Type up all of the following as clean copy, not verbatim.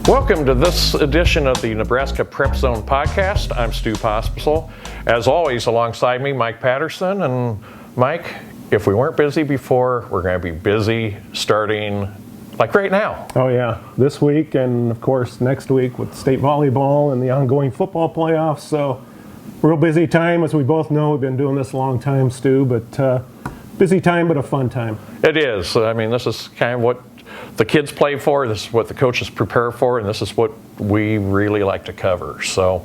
Welcome to this edition of the Nebraska Prep Zone podcast. I'm Stu Pospisil. As always, alongside me, Mike Patterson. And Mike, if we weren't busy before, we're going to be busy starting like right now. Oh yeah, this week and of course next week with state volleyball and the ongoing football playoffs. So real busy time, as we both know. We've been doing this a long time, Stu, but busy time, but a fun time. It is. I mean, this is kind of what the kids play for, this is what the coaches prepare for, and this is what we really like to cover. So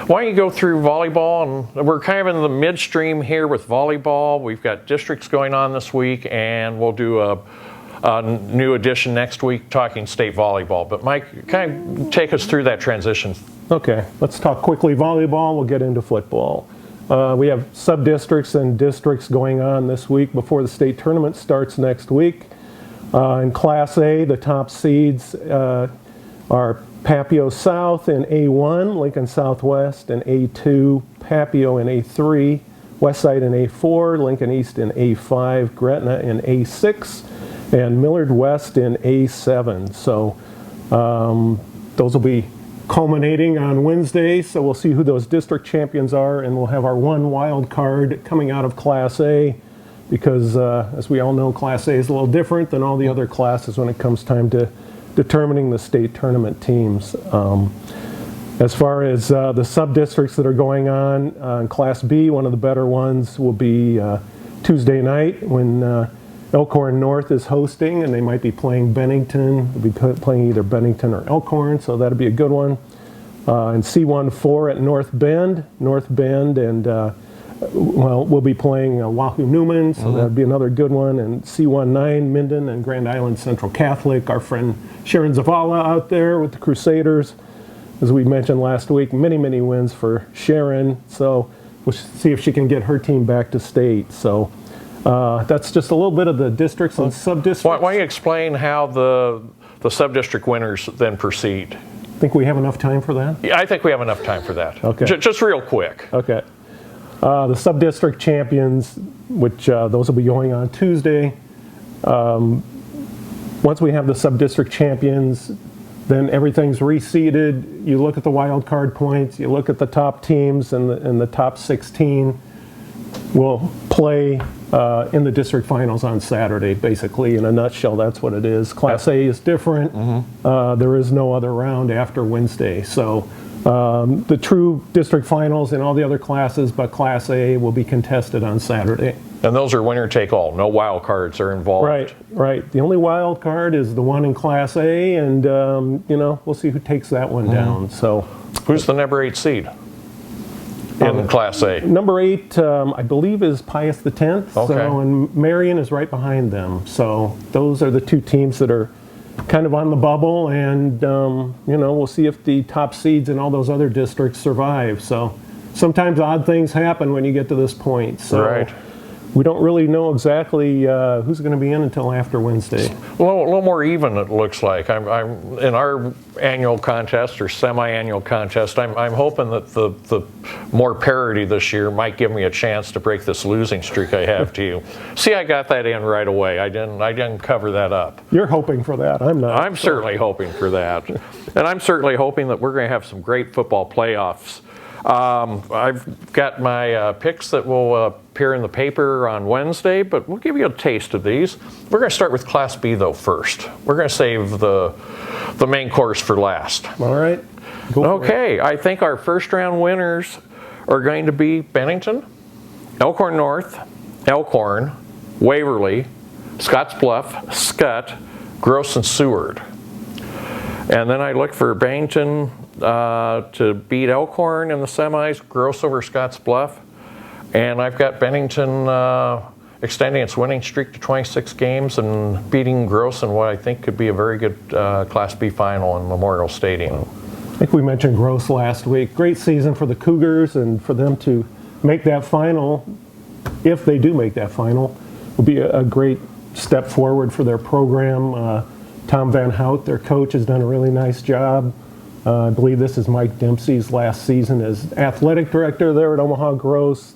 why don't you go through volleyball? And we're kind of in the midstream here with volleyball. We've got districts going on this week, and we'll do a new edition next week talking state volleyball. But Mike, kind of take us through that transition. Okay, let's talk quickly volleyball. We'll get into football. We have sub-districts and districts going on this week before the state tournament starts next week. In Class A, the top seeds are Papio South in A1, Lincoln Southwest in A2, Papio in A3, Westside in A4, Lincoln East in A5, Gretna in A6, and Millard West in A7. So those will be culminating on Wednesday, so we'll see who those district champions are, and we'll have our one wild card coming out of Class A. Because, as we all know, Class A is a little different than all the other classes when it comes time to determining the state tournament teams. As far as the sub-districts that are going on, in Class B, one of the better ones will be Tuesday night when Elkhorn North is hosting, and they might be playing Bennington. They'll be playing either Bennington or Elkhorn, so that'll be a good one. And C1-4 at North Bend, and we'll be playing Wahoo Newman, so that'd be another good one. And C19, Minden and Grand Island Central Catholic. Our friend Sharon Zavala out there with the Crusaders. As we mentioned last week, many wins for Sharon. So we'll see if she can get her team back to state. So that's just a little bit of the districts and sub-districts. Why don't you explain how the sub-district winners then proceed? Think we have enough time for that? Yeah, I think we have enough time for that. Okay. Just real quick. Okay. The sub-district champions, which those will be going on Tuesday. Once we have the sub-district champions, then everything's reseeded. You look at the wild card points, you look at the top teams, and the top 16 will play in the district finals on Saturday. Basically, in a nutshell, that's what it is. Class A is different. There is no other round after Wednesday. So the true district finals in all the other classes, but Class A will be contested on Saturday. And those are winner take all. No wild cards are involved. Right. The only wild card is the one in Class A, and we'll see who takes that one down. So, who's the number 8 seed in Class A? Number 8, I believe, is Pius X. Okay. So, and Marion is right behind them. So those are the two teams that are kind of on the bubble, and we'll see if the top seeds in all those other districts survive. So sometimes odd things happen when you get to this point. So right. We don't really know exactly who's going to be in until after Wednesday. A little more even, it looks like. I'm in our annual contest or semi-annual contest. I'm hoping that the more parity this year might give me a chance to break this losing streak I have to you. See, I got that in right away. I didn't cover that up. You're hoping for that. I'm not. I'm certainly hoping for that, and I'm certainly hoping that we're going to have some great football playoffs. I've got my picks that will appear in the paper on Wednesday, but we'll give you a taste of these. We're going to start with Class B, though, first. We're going to save the main course for last. All right. Okay, I think our first round winners are going to be Bennington, Elkhorn North, Elkhorn, Waverly, Scottsbluff, Scott, Gross, and Seward. And then I look for Bennington to beat Elkhorn in the semis, Gross over Scottsbluff. And I've got Bennington extending its winning streak to 26 games and beating Gross in what I think could be a very good Class B final in Memorial Stadium. I think we mentioned Gross last week. Great season for the Cougars, and for them to make that final, if they do make that final, will be a great step forward for their program. Tom Van Hout, their coach, has done a really nice job. I believe this is Mike Dempsey's last season as athletic director there at Omaha Gross.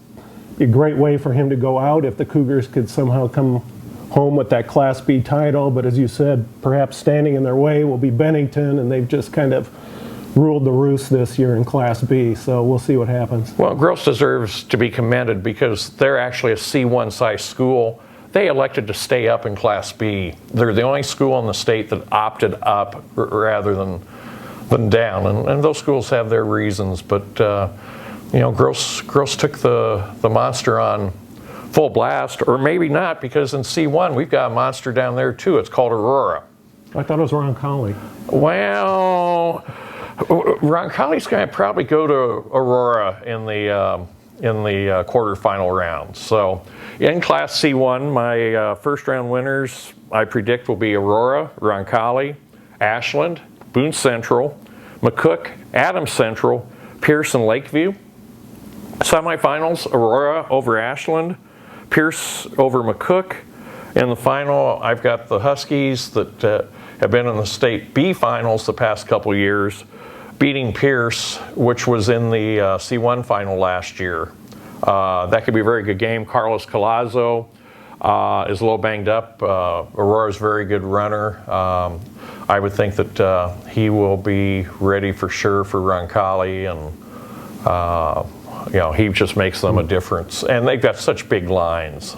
Be a great way for him to go out if the Cougars could somehow come home with that Class B title, but as you said, perhaps standing in their way will be Bennington, and they've just kind of ruled the roost this year in Class B, so we'll see what happens. Well, Gross deserves to be commended because they're actually a C1 size school. They elected to stay up in Class B. They're the only school in the state that opted up rather than down, and those schools have their reasons, but Gross took the monster on full blast, or maybe not, because in C1 we've got a monster down there too. It's called Aurora. I thought it was Roncalli. Well, Roncalli's going to probably go to Aurora in the quarterfinal round. So in Class C1, my first round winners I predict will be Aurora, Roncalli, Ashland, Boone Central, McCook, Adams Central, Pearson, Lakeview. Semifinals, Aurora over Ashland, Pierce over McCook. In the final, I've got the Huskies that have been in the state B finals the past couple years, beating Pierce, which was in the C1 final last year. That could be a very good game. Carlos Collazo is a little banged up. Aurora's a very good runner. I would think that he will be ready for sure for Roncalli, and he just makes them a difference. And they've got such big lines.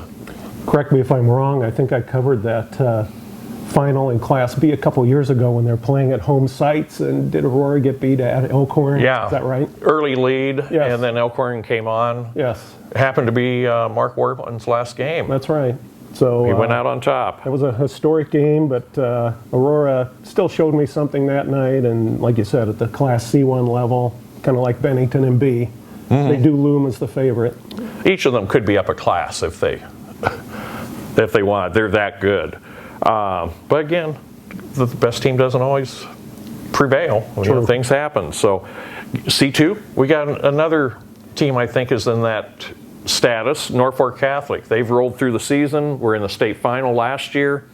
Correct me if I'm wrong, I think I covered that final in Class B a couple years ago when they're playing at home sites, and did Aurora get beat at Elkhorn? Yeah. Is that right? Early lead, Yes. and then Elkhorn came on. Yes. It happened to be Mark Wartman's last game. That's right. So He went out on top. It was a historic game, but Aurora still showed me something that night, and like you said, at the Class C1 level, kind of like Bennington and B, they do loom as the favorite. Each of them could be up a class if they want. They're that good. But again, the best team doesn't always prevail. Things happen. So C2, we got another team I think is in that status, Norfolk Catholic. They've rolled through the season. We're in the state final last year.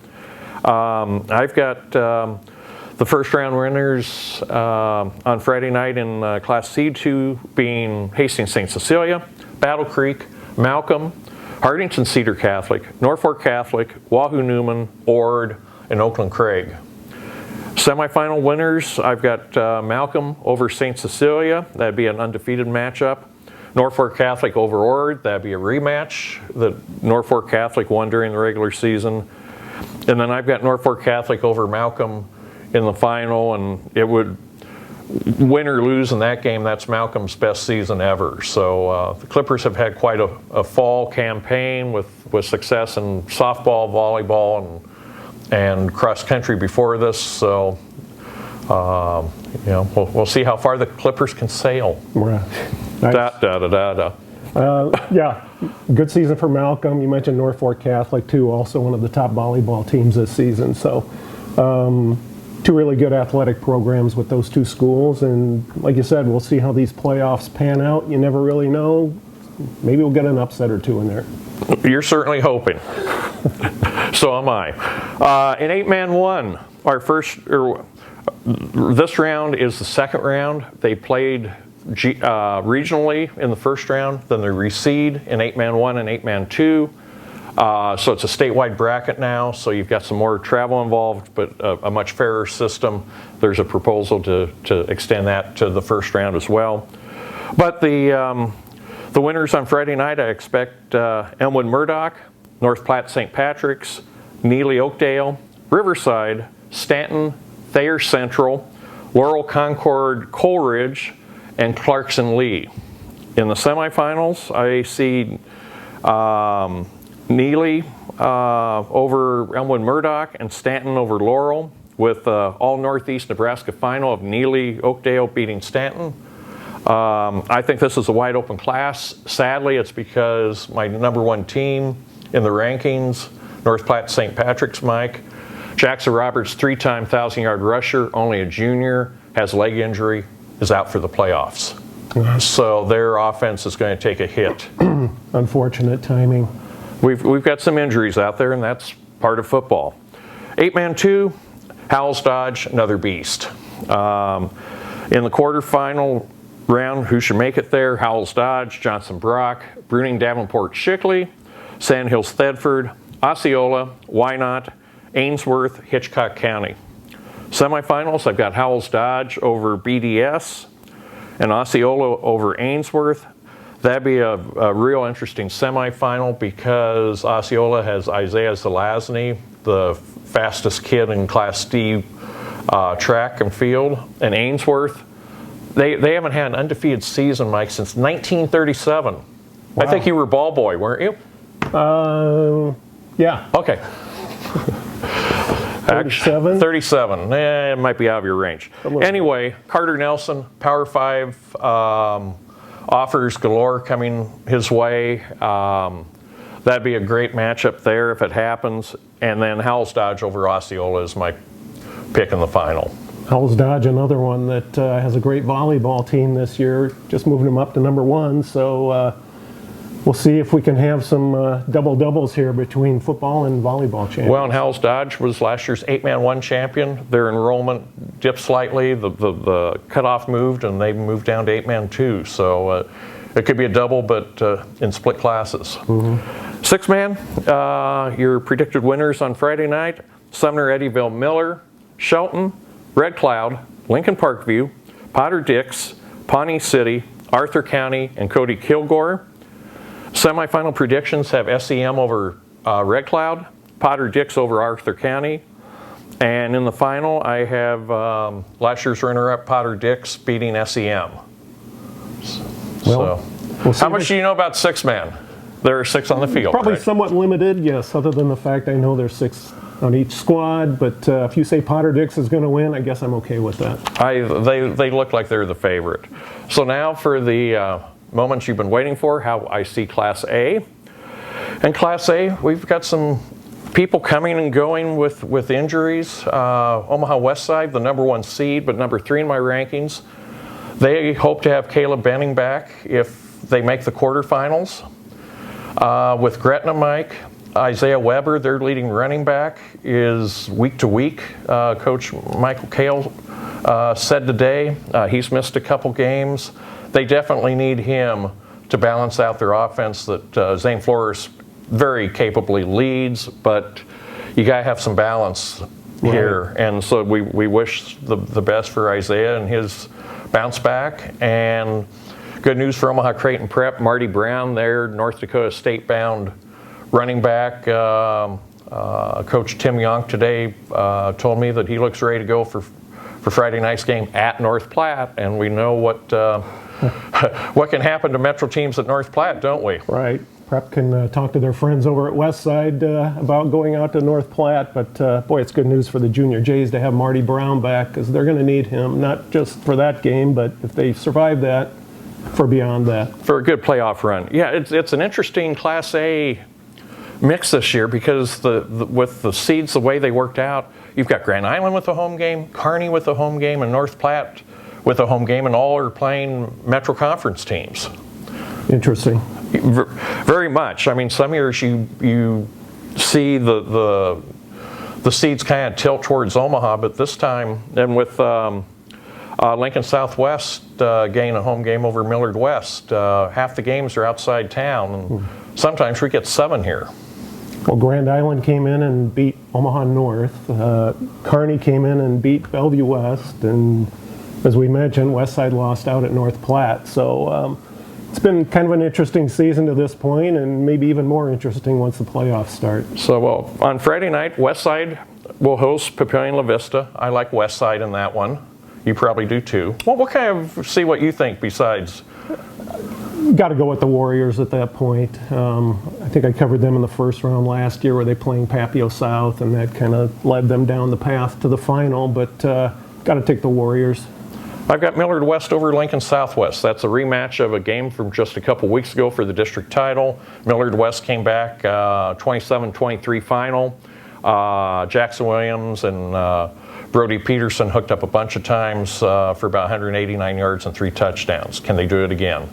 I've got the first round winners on Friday night in Class C2 being Hastings St. Cecilia, Battle Creek, Malcolm, Hartington Cedar Catholic, Norfolk Catholic, Wahoo Newman, Ord, and Oakland Craig. Semifinal winners, I've got Malcolm over St. Cecilia. That'd be an undefeated matchup. Norfolk Catholic over Ord. That'd be a rematch that Norfolk Catholic won during the regular season. And then I've got Norfolk Catholic over Malcolm in the final, and it would win or lose in that game, that's Malcolm's best season ever. So the Clippers have had quite a fall campaign with success in softball, volleyball, and cross country before this. So we'll see how far the Clippers can sail. Right. Nice. Yeah, good season for Malcolm. You mentioned Norfolk Catholic too, also one of the top volleyball teams this season. So two really good athletic programs with those two schools, and like you said, we'll see how these playoffs pan out. You never really know. Maybe we'll get an upset or two in there. You're certainly hoping. So am I. In 8-man 1, this round is the second round. They played regionally in the first round, then they reseed in 8-man 1 and 8-man 2. So it's a statewide bracket now, so you've got some more travel involved, but a much fairer system. There's a proposal to extend that to the first round as well. But the winners on Friday night, I expect Elmwood Murdoch, North Platte St. Patrick's, Neely Oakdale, Riverside, Stanton, Thayer Central, Laurel Concord Coleridge, and Clarkson Lee. In the semifinals, I see Neely over Elmwood Murdoch and Stanton over Laurel, with all Northeast Nebraska final of Neely Oakdale beating Stanton. I think this is a wide open class. Sadly, it's because my number one team in the rankings, North Platte St. Patrick's, Mike, Jackson Roberts, 3-time 1,000-yard rusher, only a junior, has a leg injury, is out for the playoffs. So their offense is going to take a hit. Unfortunate timing. We've got some injuries out there, and that's part of football. 8-man 2, Howells Dodge, another beast. In the quarterfinal round, who should make it there? Howells Dodge, Johnson Brock, Bruning Davenport Shickley, Sandhills Thedford, Osceola, Wynot, Ainsworth, Hitchcock County. Semifinals, I've got Howells Dodge over BDS and Osceola over Ainsworth. That'd be a real interesting semifinal because Osceola has Isaiah Zelazny, the fastest kid in Class D track and field, and Ainsworth. They haven't had an undefeated season, Mike, since 1937. Wow. I think you were ball boy, weren't you? Yeah. Okay. 37? 37. It might be out of your range. Anyway, Carter Nelson, Power 5 offers galore coming his way. That'd be a great matchup there if it happens. And then Howells Dodge over Osceola is my pick in the final. Howells Dodge, another one that has a great volleyball team this year, just moving them up to #1. So we'll see if we can have some double-doubles here between football and volleyball champions. Well, and Howells Dodge was last year's 8-man-1 champion. Their enrollment dipped slightly. The cutoff moved, and they moved down to 8-man-2. So it could be a double, but in split classes. Mm-hmm. 6-man, your predicted winners on Friday night: Sumner, Eddyville, Miller, Shelton, Red Cloud, Lincoln Parkview, Potter Dix, Pawnee City, Arthur County, and Cody Kilgore. Semifinal predictions have SEM over Red Cloud, Potter Dix over Arthur County, and in the final I have last year's runner-up Potter Dix beating SEM. Well, so, how much do you know about 6-man? There are 6 on the field. Probably right? Somewhat limited, yes, other than the fact I know there's 6 on each squad, but if you say Potter Dix is going to win, I guess I'm okay with that. They look like they're the favorite. So now for the moments you've been waiting for, how I see Class A. And Class A, we've got some people coming and going with injuries. Omaha West Side, the #1 seed, but #3 in my rankings. They hope to have Caleb Benning back if they make the quarterfinals. With Gretna Mike, Isaiah Weber, their leading running back, is week to week. Coach Michael Kale said today he's missed a couple games. They definitely need him to balance out their offense that Zane Flores very capably leads, but you got to have some balance here. And so we wish the best for Isaiah and his bounce back. And good news for Omaha Creighton Prep, Marty Brown, their North Dakota State-bound running back. Coach Tim Yonk today told me that he looks ready to go for Friday night's game at North Platte, and we know what can happen to Metro teams at North Platte, don't we? Right. Prep can talk to their friends over at Westside about going out to North Platte, but boy, it's good news for the Junior Jays to have Marty Brown back, because they're going to need him, not just for that game, but if they survive that, for beyond that. For a good playoff run. Yeah, it's an interesting Class A mix this year because with the seeds the way they worked out, you've got Grand Island with a home game, Kearney with a home game, and North Platte with a home game, and all are playing Metro Conference teams. Interesting. Very much. I mean, some years you see the seeds kind of tilt towards Omaha, but this time, and with Lincoln Southwest getting a home game over Millard West, half the games are outside town, and sometimes we get 7 here. Well, Grand Island came in and beat Omaha North. Kearney came in and beat Bellevue West, and as we mentioned, Westside lost out at North Platte. So it's been kind of an interesting season to this point, and maybe even more interesting once the playoffs start. So, well, on Friday night, Westside will host Papillion La Vista. I like Westside in that one. You probably do too. Well, we'll kind of see what you think besides. Got to go with the Warriors at that point. I think I covered them in the first round last year where they playing Papio South, and that kind of led them down the path to the final, but got to take the Warriors. I've got Millard West over Lincoln Southwest. That's a rematch of a game from just a couple weeks ago for the district title. Millard West came back 27-23 final. Jackson Williams and Brody Peterson hooked up a bunch of times for about 189 yards and 3 touchdowns. Can they do it again?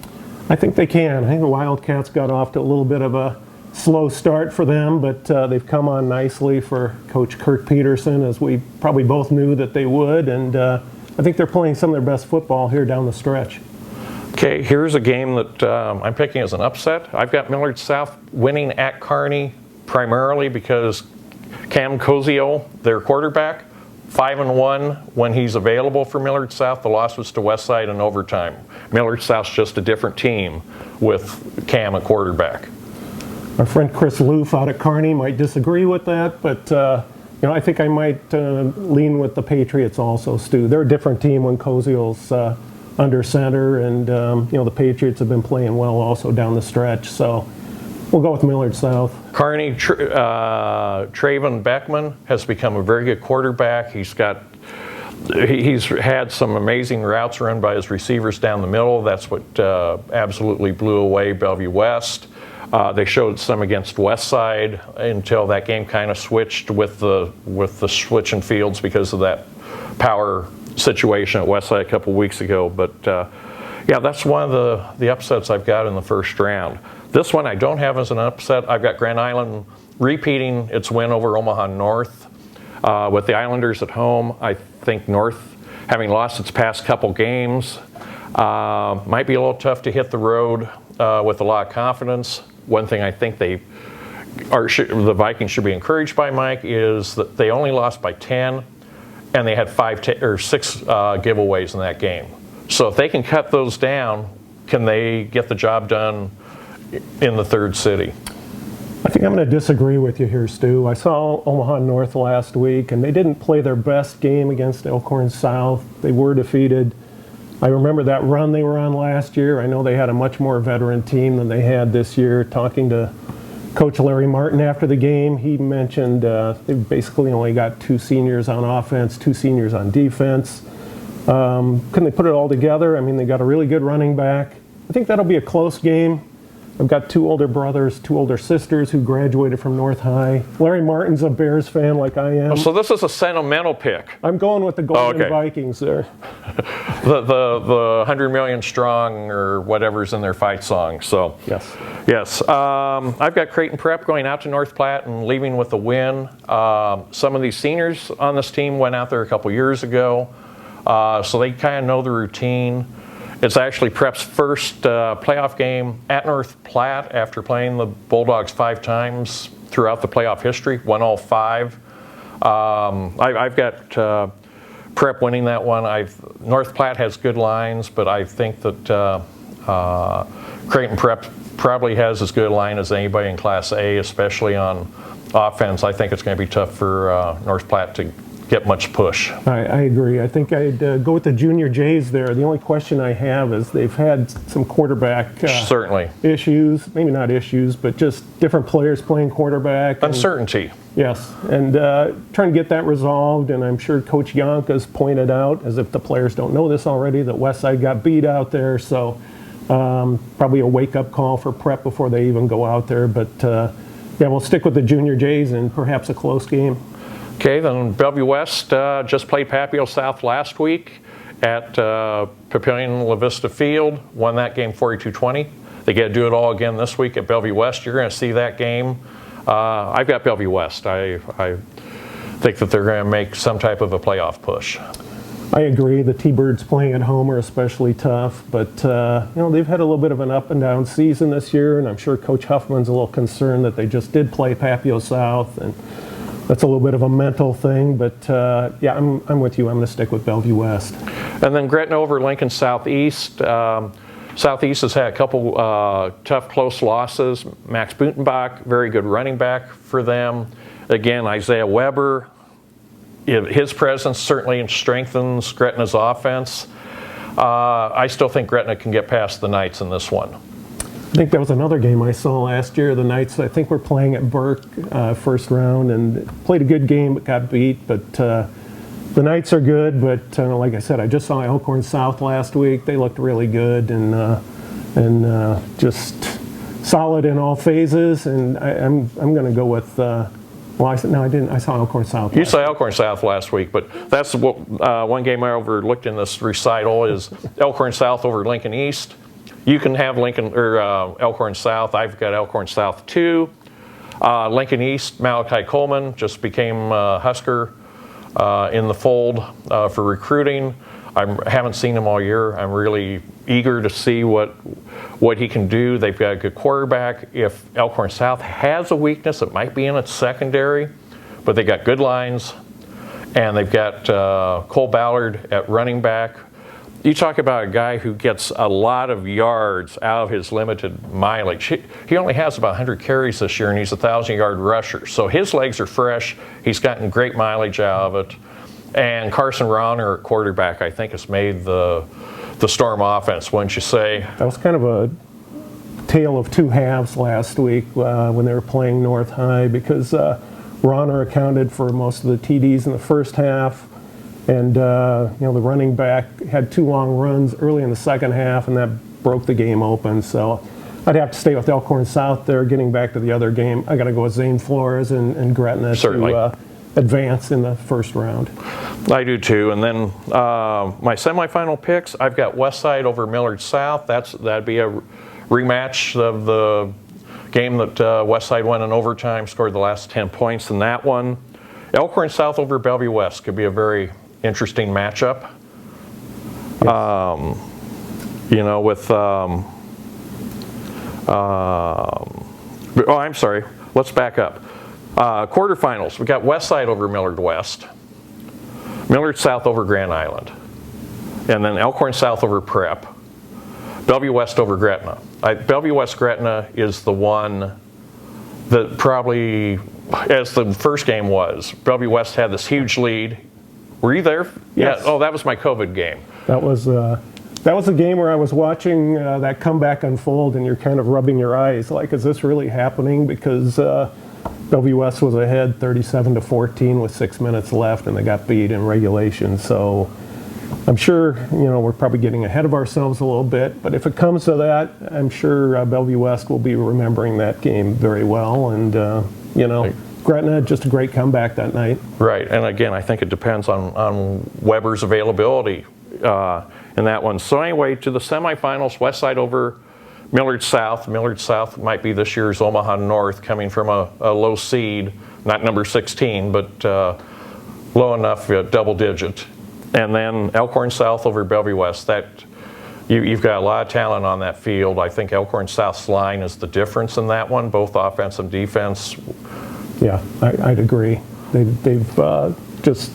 I think they can. I think the Wildcats got off to a little bit of a slow start for them, but they've come on nicely for Coach Kirk Peterson, as we probably both knew that they would, and I think they're playing some of their best football here down the stretch. Okay, here's a game that I'm picking as an upset. I've got Millard South winning at Kearney primarily because Cam Cozio, their quarterback, 5-1 when he's available for Millard South. The loss was to Westside in overtime. Millard South's just a different team with Cam at quarterback. Our friend Chris Loof out at Kearney might disagree with that, but I think I might lean with the Patriots also, Stu. They're a different team when Cozio's under center, and the Patriots have been playing well also down the stretch, so we'll go with Millard South. Kearney, Traven Beckman has become a very good quarterback. He's had some amazing routes run by his receivers down the middle. That's what absolutely blew away Bellevue West. They showed some against Westside until that game kind of switched with the switching fields because of that power situation at Westside a couple weeks ago. But yeah, that's one of the upsets I've got in the first round. This one I don't have as an upset. I've got Grand Island repeating its win over Omaha North. With the Islanders at home, I think North, having lost its past couple games, might be a little tough to hit the road with a lot of confidence. One thing I think the Vikings should be encouraged by, Mike, is that they only lost by 10, and they had 6 giveaways in that game. So if they can cut those down, can they get the job done in the third city? I think I'm going to disagree with you here, Stu. I saw Omaha North last week, and they didn't play their best game against Elkhorn South. They were defeated. I remember that run they were on last year. I know they had a much more veteran team than they had this year. Talking to Coach Larry Martin after the game, he mentioned they basically only got 2 seniors on offense, 2 seniors on defense. Couldn't they put it all together? I mean, they got a really good running back. I think that'll be a close game. I've got 2 older brothers, 2 older sisters who graduated from North High. Larry Martin's a Bears fan like I am. Oh, so this is a sentimental pick. I'm going with the Golden Vikings there. the 100 million strong or whatever's in their fight song. So yes. I've got Creighton Prep going out to North Platte and leaving with a win. Some of these seniors on this team went out there a couple years ago, so they kind of know the routine. It's actually Prep's first playoff game at North Platte after playing the Bulldogs 5 times throughout the playoff history, won all 5. I've got Prep winning that one. North Platte has good lines, but I think that Creighton Prep probably has as good a line as anybody in Class A, especially on offense. I think it's going to be tough for North Platte to get much push. I agree. I think I'd go with the Junior Jays there. The only question I have is they've had some quarterback certainly issues, maybe not issues, but just different players playing quarterback. Uncertainty. Yes, and trying to get that resolved, and I'm sure Coach Yonk's pointed out, as if the players don't know this already, that Westside got beat out there, so probably a wake-up call for Prep before they even go out there, but yeah, we'll stick with the Junior Jays and perhaps a close game. Okay, then Bellevue West just played Papio South last week at Papillion La Vista Field, won that game 42-20. They get to do it all again this week at Bellevue West. You're going to see that game. I've got Bellevue West. I think that they're going to make some type of a playoff push. I agree. The T-Birds playing at home are especially tough, but they've had a little bit of an up and down season this year, and I'm sure Coach Huffman's a little concerned that they just did play Papio South, and that's a little bit of a mental thing, but yeah, I'm with you. I'm going to stick with Bellevue West. And then Gretna over Lincoln Southeast. Southeast has had a couple tough, close losses. Max Butenbach, very good running back for them. Again, Isaiah Weber, his presence certainly strengthens Gretna's offense. I still think Gretna can get past the Knights in this one. I think that was another game I saw last year. The Knights, I think, were playing at Burke first round and played a good game but got beat. But the Knights are good, but like I said, I just saw Elkhorn South last week. They looked really good and just solid in all phases. And I'm going to go with. I didn't. I saw Elkhorn South. You saw Elkhorn South last week, but that's what one game I overlooked in this recital is Elkhorn South over Lincoln East. You can have Lincoln or Elkhorn South. I've got Elkhorn South 2. Lincoln East, Malachi Coleman just became Husker in the fold for recruiting. I haven't seen him all year. I'm really eager to see what he can do. They've got a good quarterback. If Elkhorn South has a weakness, it might be in its secondary, but they got good lines, and they've got Cole Ballard at running back. You talk about a guy who gets a lot of yards out of his limited mileage. He only has about 100 carries this year, and he's a 1,000-yard rusher. So his legs are fresh. He's gotten great mileage out of it. And Carson Rauner at quarterback, I think, has made the Storm offense, wouldn't you say? That was kind of a tale of two halves last week when they were playing North High, because Rauner accounted for most of the TDs in the first half, and the running back had 2 long runs early in the second half, and that broke the game open. So I'd have to stay with Elkhorn South there. Getting back to the other game, I got to go with Zane Flores and Gretna to advance in the first round. I do too. And then my semifinal picks, I've got Westside over Millard South. That'd be a rematch of the game that Westside won in overtime, scored the last 10 points in that one. Elkhorn South over Bellevue West could be a very interesting matchup. Yes. I'm sorry. Let's back up. Quarterfinals, we got Westside over Millard West, Millard South over Grand Island, and then Elkhorn South over Prep, Bellevue West over Gretna. Bellevue West Gretna is the one that probably, as the first game was, Bellevue West had this huge lead. Were you there? Yes. Yeah. Oh, that was my COVID game. That was a game where I was watching that comeback unfold, and you're kind of rubbing your eyes like, is this really happening? Because Bellevue West was ahead 37-14 with 6 minutes left, and they got beat in regulation. So I'm sure we're probably getting ahead of ourselves a little bit, but if it comes to that, I'm sure Bellevue West will be remembering that game very well. And Gretna, just a great comeback that night. Right, and again, I think it depends on Weber's availability in that one. So anyway, to the semifinals, Westside over Millard South. Millard South might be this year's Omaha North, coming from a low seed, not number 16, but low enough, double digit. And then Elkhorn South over Bellevue West. You've got a lot of talent on that field. I think Elkhorn South's line is the difference in that one, both offense and defense. Yeah, I'd agree. They've just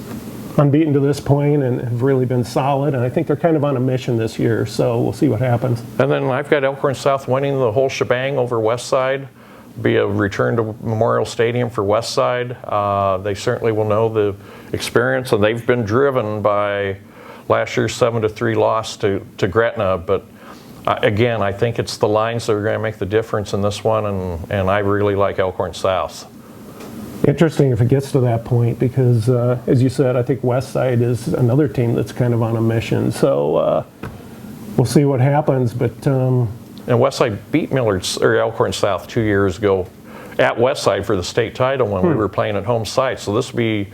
unbeaten to this point and have really been solid, and I think they're kind of on a mission this year, so we'll see what happens. And then I've got Elkhorn South winning the whole shebang over Westside. Be a return to Memorial Stadium for Westside. They certainly will know the experience, and they've been driven by last year's 7-3 loss to Gretna, but again, I think it's the lines that are going to make the difference in this one, and I really like Elkhorn South. Interesting if it gets to that point, because as you said, I think Westside is another team that's kind of on a mission. So we'll see what happens. But and Westside beat Elkhorn South 2 years ago at Westside for the state title when we were playing at home site. So this will be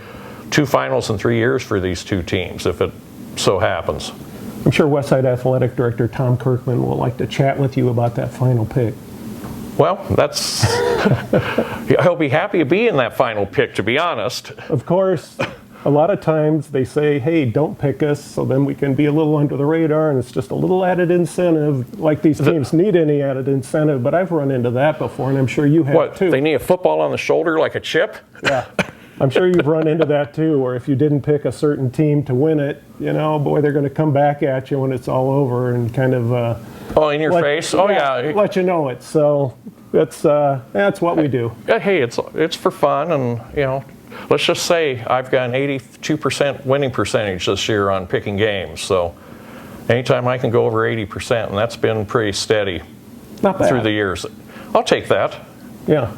2 finals in 3 years for these 2 teams, if it so happens. I'm sure Westside Athletic Director Tom Kirkman will like to chat with you about that final pick. Well, he'll be happy to be in that final pick, to be honest. Of course, a lot of times they say, hey, don't pick us, so then we can be a little under the radar, and it's just a little added incentive, like these teams need any added incentive, but I've run into that before, and I'm sure you have too. They need a football on the shoulder like a chip? Yeah. I'm sure you've run into that too, where if you didn't pick a certain team to win it, boy, they're going to come back at you when it's all over and kind of... in your face? Oh, yeah. Let you know it. So that's what we do. Hey, it's for fun, and, let's just say I've got an 82% winning percentage this year on picking games. So anytime I can go over 80%, and that's been pretty steady through the years. I'll take that. Yeah.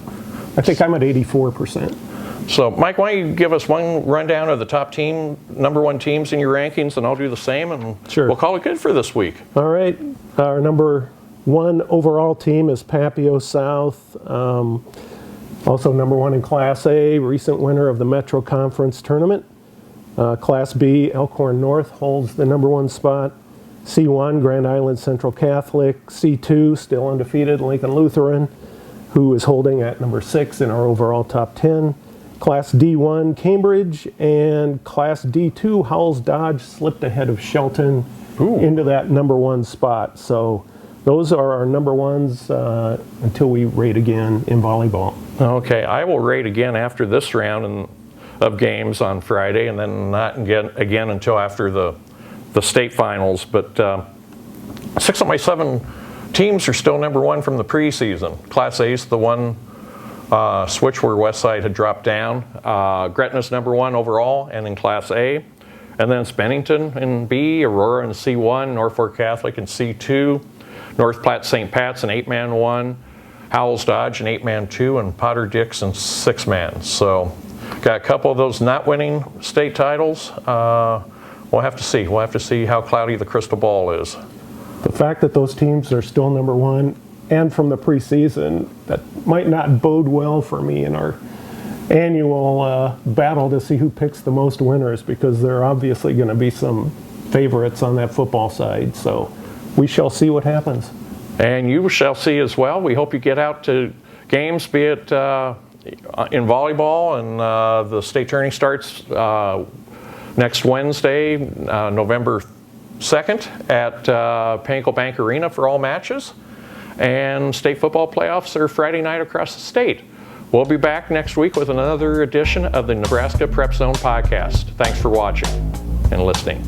I think I'm at 84%. So, Mike, why don't you give us one rundown of the top number 1 teams in your rankings, and I'll do the same, and We'll call it good for this week. All right. Our number 1 overall team is Papio South, also number 1 in Class A, recent winner of the Metro Conference Tournament. Class B, Elkhorn North holds the number 1 spot. C1, Grand Island Central Catholic. C2, still undefeated, Lincoln Lutheran, who is holding at number 6 in our overall top 10. Class D1 Cambridge, and Class D2 Howells Dodge slipped ahead of Shelton into that number 1 spot. So those are our number ones until we rate again in volleyball. Okay, I will rate again after this round of games on Friday, and then not again until after the state finals. But 6 of my 7 teams are still number 1 from the preseason. Class A is the one switch where Westside had dropped down. Gretna's number 1 overall and in Class A. And then it's Bennington in B, Aurora in C1, Norfolk Catholic in C2, North Platte St. Pat's in 8-man 1, Howells Dodge in 8-man 2, and Potter Dix in 6-man. So got a couple of those not winning state titles. We'll have to see. We'll have to see how cloudy the crystal ball is. The fact that those teams are still number 1 and from the preseason, that might not bode well for me in our annual battle to see who picks the most winners, because there are obviously going to be some favorites on that football side. So we shall see what happens. And you shall see as well. We hope you get out to games, be it in volleyball, and the state tourney starts next Wednesday, November 2nd at Pinnacle Bank Arena for all matches. And state football playoffs are Friday night across the state. We'll be back next week with another edition of the Nebraska Prep Zone podcast. Thanks for watching and listening.